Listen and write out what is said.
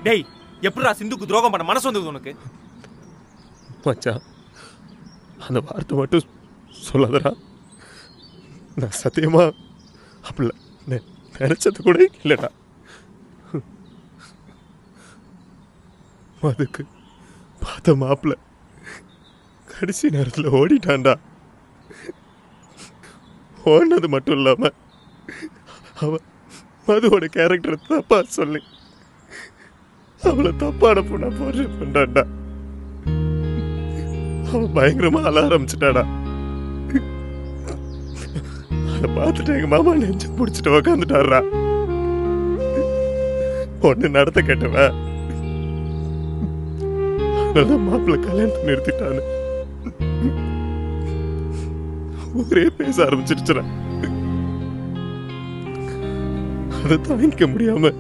டேய், எப்படிடா சிந்துக்கு துரோகம் பண்ண மனசு வந்தது உனக்கு? மச்சான், அந்த வார்த்தை மட்டும் சொல்லாதடா. நான் சத்தியமா அப்படி நினைச்சது கூட இல்லைடா. அதுக்கு பார்த்த மாப்பிள்ள கடைசி நேரத்தில் ஓடிட்டான்டா. ஓடினது மட்டும் இல்லாம அவன் மதுவோட கேரக்டரை தப்பா சொல்லி அவளை தப்பான பொண்ணா போட்டு பண்றான்டா. அவன் பயங்கரமா அழ ஆரம்பிச்சுட்டாடா. அதை பார்த்துட்டு எங்க மாமா நெஞ்சு பிடிச்சிட்டு உக்காந்துட்டாரா. ஒண்ணு நடத்த கேட்டவன் அதனாலதான் மாப்பிள்ள கல்யாணத்தை நிறுத்திட்டான்னு ஒரே பேச ஆரம்பிச்சிருச்சுடா. அதை தாங்கிக்க முடியாம